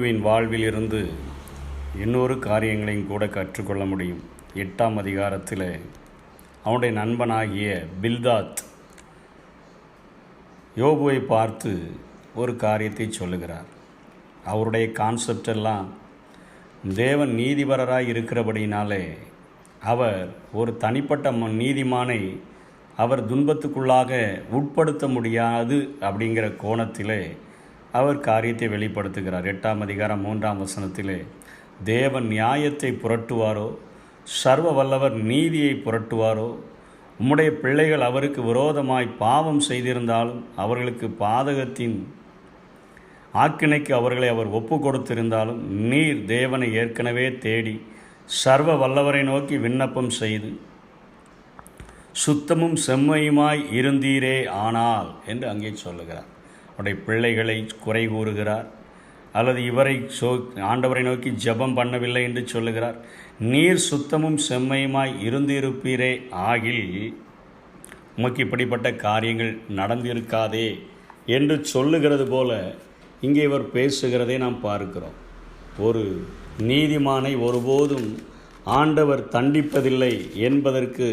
யோபுவின் வாழ்வில் இருந்து இன்னொரு காரியங்களையும் கூட கற்றுக்கொள்ள முடியும். 8ஆம் அதிகாரத்தில் அவனுடைய நண்பனாகிய பில்தாத் யோபுவை பார்த்து ஒரு காரியத்தை சொல்லுகிறார். அவருடைய கான்செப்ட் எல்லாம் தேவன் நீதிபரராய் இருக்கிறபடினாலே அவர் ஒரு தனிப்பட்ட நீதிமானை அவர் துன்பத்துக்குள்ளாக உட்படுத்த முடியாது அப்படிங்கிற கோணத்திலே அவர் காரியத்தை வெளிப்படுத்துகிறார். 8ஆம் அதிகாரம் 3ஆம் வசனத்திலே தேவன் நியாயத்தை புரட்டுவாரோ, சர்வ வல்லவர் நீதியை புரட்டுவாரோ, உம்முடைய பிள்ளைகள் அவருக்கு விரோதமாய் பாவம் செய்திருந்தாலும் அவர்களுக்கு பாதகத்தின் ஆக்கினைக்கு அவர்களை அவர் ஒப்பு கொடுத்திருந்தாலும் நீர் தேவனை ஏற்கனவே தேடி சர்வ வல்லவரை நோக்கி விண்ணப்பம் செய்து சுத்தமும் செம்மையுமாய் இருந்தீரே ஆனால் என்று அங்கே சொல்லுகிறார். அவருடைய பிள்ளைகளை குறை கூறுகிறார், அல்லது இவரை ஆண்டவரை நோக்கி ஜெபம் பண்ணவில்லை என்று சொல்லுகிறார். நீர் சுத்தமும் செம்மையுமாய் இருந்திருப்பீரே ஆகில் உமக்கு இப்படிப்பட்ட காரியங்கள் நடந்திருக்காதே என்று சொல்லுகிறது போல இங்கே இவர் பேசுகிறதை நாம் பார்க்கிறோம். ஒரு நீதிமானை ஒருபோதும் ஆண்டவர் தண்டிப்பதில்லை என்பதற்கு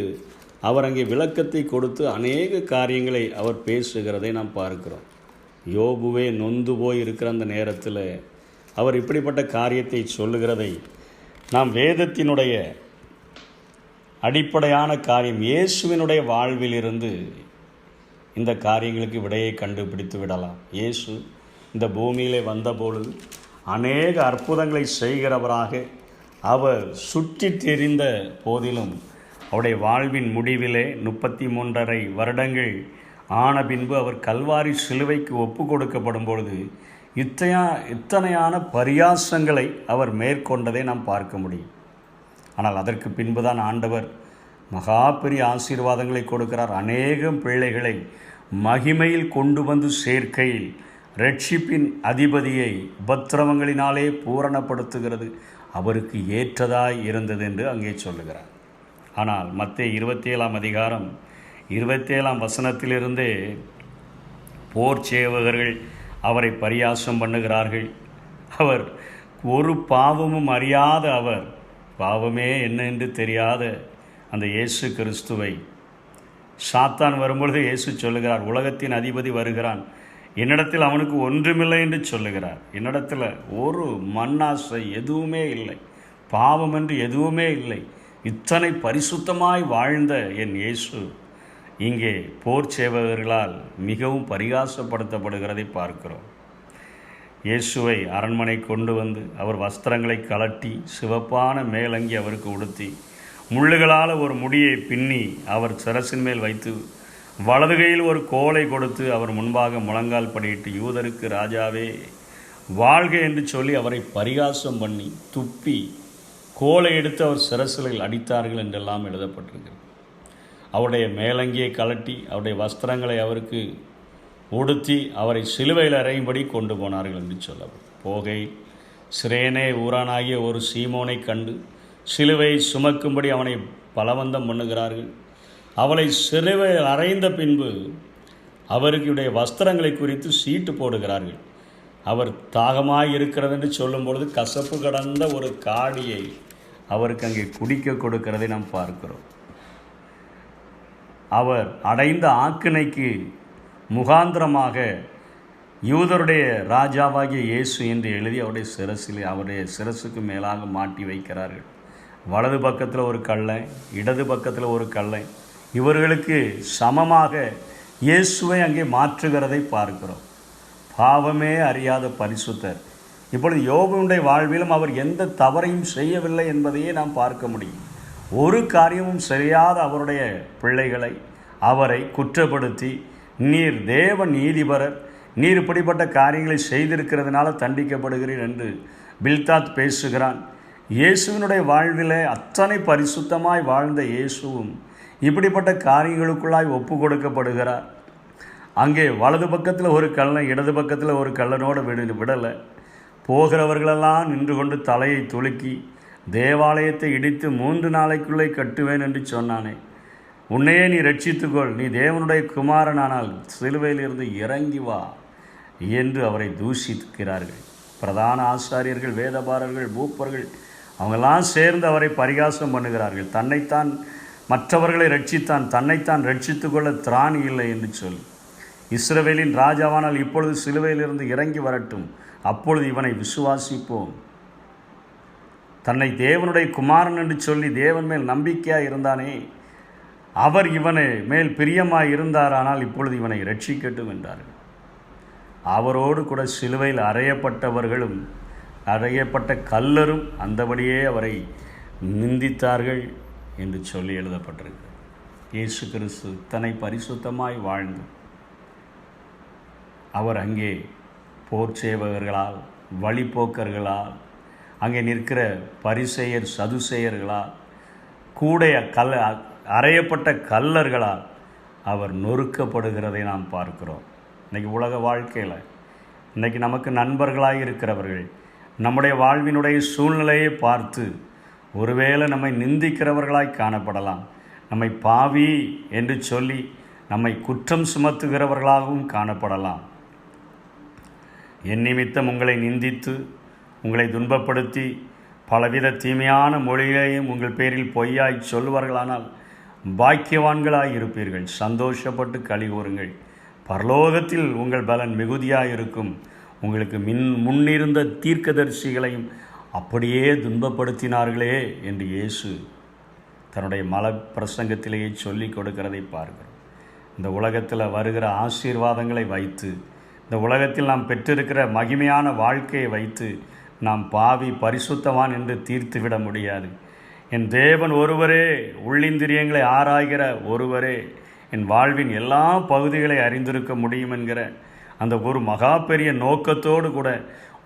அவர் அங்கே விளக்கத்தை கொடுத்து அநேக காரியங்களை அவர் பேசுகிறதை நாம் பார்க்கிறோம். யோபுவே நொந்து போய் இருக்கிற அந்த நேரத்தில் அவர் இப்படிப்பட்ட காரியத்தை சொல்லுகிறதை நாம் வேதத்தினுடைய அடிப்படையான காரியம் இயேசுவினுடைய வாழ்விலிருந்து இந்த காரியங்களுக்கு விடையை கண்டுபிடித்து விடலாம். இயேசு இந்த பூமியிலே வந்தபொழுது அநேக அற்புதங்களை செய்கிறவராக அவர் சுற்றி தெரிந்த போதிலும் அவருடைய வாழ்வின் முடிவிலே 33.5 வருடங்கள் ஆன பின்பு அவர் கல்வாரி சிலுவைக்கு ஒப்பு கொடுக்கப்படும் பொழுது இத்தனையான பரியாசங்களை அவர் மேற்கொண்டதை நாம் பார்க்க முடியும். ஆனால் அதற்கு பின்புதான் ஆண்டவர் மகா பெரிய ஆசீர்வாதங்களை கொடுக்கிறார். அநேகம் பிள்ளைகளை மகிமையில் கொண்டு வந்து சேர்க்கையில் ரட்சிப்பின் அதிபதியை உபத்திரவங்களினாலே பூரணப்படுத்துகிறது அவருக்கு ஏற்றதாய் இருந்தது என்று அங்கே சொல்லுகிறார். ஆனால் மத்தேயு 27ஆம் அதிகாரம் 27ஆம் வசனத்திலிருந்தே போர் சேவகர்கள் அவரை பரியாசம் பண்ணுகிறார்கள். அவர் ஒரு பாவமும் அறியாத அவர், பாவமே என்ன என்று தெரியாத அந்த இயேசு கிறிஸ்துவை சாத்தான் வரும்பொழுது இயேசு சொல்லுகிறார், உலகத்தின் அதிபதி வருகிறான், என்னிடத்தில் அவனுக்கு ஒன்றுமில்லை என்று சொல்லுகிறார். என்னிடத்தில் ஒரு மண்ணாசை எதுவுமே இல்லை, பாவம் என்று எதுவுமே இல்லை, இத்தனை பரிசுத்தமாய் வாழ்ந்த என் இயேசு இங்கே போர் சேவகர்களால் மிகவும் பரிகாசப்படுத்தப்படுகிறதை பார்க்கிறோம். இயேசுவை அரண்மனை கொண்டு வந்து அவர் வஸ்திரங்களை கலட்டி சிவப்பான மேலங்கி அவருக்கு உடுத்தி முள்ளுகளால் ஒரு முடியை பின்னி அவர் சிரசின் மேல் வைத்து வலது கையில் ஒரு கோலை கொடுத்து அவர் முன்பாக முழங்கால் படியிட்டு யூதருக்கு ராஜாவே வாழ்க என்று சொல்லி அவரை பரிகாசம் பண்ணி துப்பி கோலை எடுத்து அவர் சிரசில் அடித்தார்கள் என்றெல்லாம் எழுதப்பட்டிருக்கிறது. அவருடைய மேலங்கியை கலட்டி அவருடைய வஸ்திரங்களை அவருக்கு உடுத்தி அவரை சிலுவையில் அறையும்படி கொண்டு போனார்கள் என்று சொல்லப்படும். போகை சிரேனே ஊரானாகிய ஒரு சீமோனை கண்டு சிலுவை சுமக்கும்படி அவனை பலவந்தம் பண்ணுகிறார்கள். அவளை சிலுவையில் அறைந்த பின்பு அவருடைய வஸ்திரங்களை குறித்து சீட்டு போடுகிறார்கள். அவர் தாகமாய் இருக்கிறது என்று சொல்லும் பொழுது கசப்பு கடந்த ஒரு காடியை அவருக்கு அங்கே குடிக்க கொடுக்கிறதை நாம் பார்க்கிறோம். அவர் அடைந்த ஆக்கினைக்கு முகாந்திரமாக யூதருடைய ராஜாவாகிய இயேசு என்று எழுதி அவருடைய சிரசுக்கு மேலாக மாட்டி வைக்கிறார்கள். வலது பக்கத்தில் ஒரு கள்ளன், இடது பக்கத்தில் ஒரு கள்ளன், இவர்களுக்கு சமமாக இயேசுவை அங்கே மாற்றுகிறதை பார்க்கிறோம். பாவமே அறியாத பரிசுத்தர். இப்பொழுது யோபுடைய வாழ்விலும் அவர் எந்த தவறையும் செய்யவில்லை என்பதையே நாம் பார்க்க முடியும். ஒரு காரியமும் செய்யாத அவருடைய பிள்ளைகளை அவரை குற்றப்படுத்தி நீர் தேவ நீதிபரர், நீர் இப்படிப்பட்ட காரியங்களை செய்திருக்கிறதுனால தண்டிக்கப்படுகிறீர் என்று பில்தாத் பேசுகிறான். இயேசுவினுடைய வாழ்விலே அத்தனை பரிசுத்தமாய் வாழ்ந்த இயேசுவும் இப்படிப்பட்ட காரியங்களுக்குள்ளாய் ஒப்பு கொடுக்கப்படுகிறார். அங்கே வலது பக்கத்தில் ஒரு கள்ளன், இடது பக்கத்தில் ஒரு கள்ளனோடு விடலை. போகிறவர்களெல்லாம் நின்று கொண்டு தலையை துலுக்கி தேவாலயத்தை இடித்து 3 நாளைக்குள்ளே கட்டுவேன் என்று சொன்னானே, உன்னையே நீ ரட்சித்துக்கொள், நீ தேவனுடைய குமாரனானால் சிலுவையிலிருந்து இறங்கி வா என்று அவரை தூஷிக்கிறார்கள். பிரதான ஆசாரியர்கள், வேதபாரர்கள், மூப்பர்கள் அவங்கெல்லாம் சேர்ந்து அவரை பரிகாசம் பண்ணுகிறார்கள். தன்னைத்தான் மற்றவர்களை ரட்சித்தான், தன்னைத்தான் ரட்சித்து கொள்ள திராணி இல்லை என்று சொல்லி. இஸ்ரவேலின் ராஜாவானால் இப்பொழுது சிலுவையிலிருந்து இறங்கி வரட்டும், அப்பொழுது இவனை விசுவாசிப்போம். தன்னை தேவனுடைய குமாரன் என்று சொல்லி தேவன் மேல் நம்பிக்கையாக இருந்தானே, அவர் இவனை மேல் பிரியமாக இருந்தாரானால் இப்பொழுது இவனை ரட்சிக்கட்டும் என்றார்கள். அவரோடு கூட சிலுவையில் அறையப்பட்டவர்களும் அறையப்பட்ட கல்லரும் அந்தபடியே அவரை நிந்தித்தார்கள் என்று சொல்லி எழுதப்பட்டிருக்கிறது. இயேசு கிறிஸ்து தன்னை பரிசுத்தமாய் வாழ்ந்து அவர் அங்கே போர் சேவகர்களால், வழிப்போக்கர்களால், அங்கே நிற்கிற பரிசேயர் சதுசேயர்களால், அறையப்பட்ட கல்லர்களால் அவர் நொறுக்கப்படுகிறதை நாம் பார்க்கிறோம். இன்றைக்கி உலக வாழ்க்கையில் இன்றைக்கி நமக்கு நண்பர்களாக இருக்கிறவர்கள் நம்முடைய வாழ்வினுடைய சூழ்நிலையை பார்த்து ஒருவேளை நம்மை நிந்திக்கிறவர்களாய் காணப்படலாம். நம்மை பாவி என்று சொல்லி நம்மை குற்றம் சுமத்துகிறவர்களாகவும் காணப்படலாம். என் நிமித்தம் உங்களை நிந்தித்து உங்களை துன்பப்படுத்தி பலவித தீமையான மொழிகளையும் உங்கள் பேரில் பொய்யாய் சொல்லுவார்களானால் பாக்கியவான்களாய் இருப்பீர்கள். சந்தோஷப்பட்டு களி கூறுங்கள், பரலோகத்தில் உங்கள் பலன் மிகுதியாக இருக்கும். உங்களுக்கு முன்னிருந்த தீர்க்கதரிசிகளையும் அப்படியே துன்பப்படுத்தினார்களே என்று இயேசு தன்னுடைய பிரசங்கத்திலேயே சொல்லி கொடுக்கிறதை பார்க்கிறோம். இந்த உலகத்தில் வருகிற ஆசீர்வாதங்களை வைத்து, இந்த உலகத்தில் நாம் பெற்றிருக்கிற மகிமையான வாழ்க்கையை வைத்து நாம் பாவி பரிசுத்தவான் என்று தீர்த்துவிட முடியாது. என் தேவன் ஒருவரே, உள்ளிந்திரியங்களை ஆராய்கிற ஒருவரே என் வாழ்வின் எல்லா பகுதிகளை அறிந்திருக்க முடியும் என்கிற அந்த ஒரு மகா பெரிய நோக்கத்தோடு கூட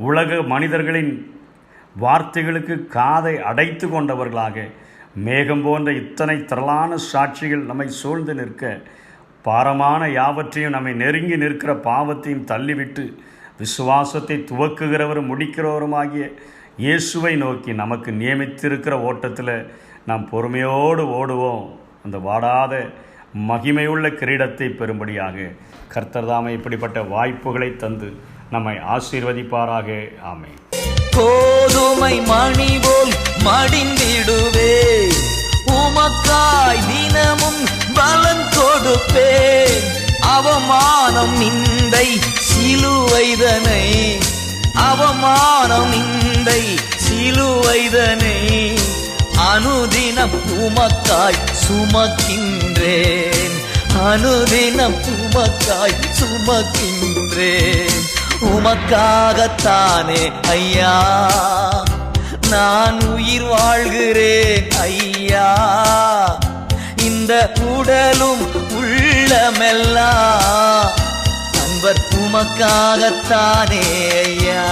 உலக மனிதர்களின் வார்த்தைகளுக்கு காதை அடைத்து கொண்டவர்களாக மேகம் போன்ற இத்தனை திரளான சாட்சிகள் நம்மை சூழ்ந்து நிற்க, பாரமான யாவற்றையும் நம்மை நெருங்கி நிற்கிற பாவத்தையும் தள்ளிவிட்டு விசுவாசத்தை துவக்குகிறவரும் முடிக்கிறவருமாகிய இயேசுவை நோக்கி நமக்கு நியமித்திருக்கிற ஓட்டத்தில் நாம் பொறுமையோடு ஓடுவோம். அந்த வாடாத மகிமையுள்ள கிரீடத்தை பெறும்படியாக கர்த்தர் தாமே இப்படிப்பட்ட வாய்ப்புகளை தந்து நம்மை ஆசீர்வதிப்பாராக. ஆமென். கோதுமை மணி போல் மடிந்திடுவே, உமக்காய் தினமும் பலன் கொடுப்பே. அவமானம் நிந்தை சிலுவைதனை, அவமானம் நிந்தை சிலுவைதனை அனுதினம் உமக்காய் சுமக்கின்றேன், அனுதினம் உமக்காய் சுமக்கின்றேன். உமக்காகத்தானே ஐயா நான் உயிர் வாழ்கிறேன் ஐயா, இந்த உடலும் உள்ளமெல்லாம் அன்பர் உமக்காகத்தானே ஐயா.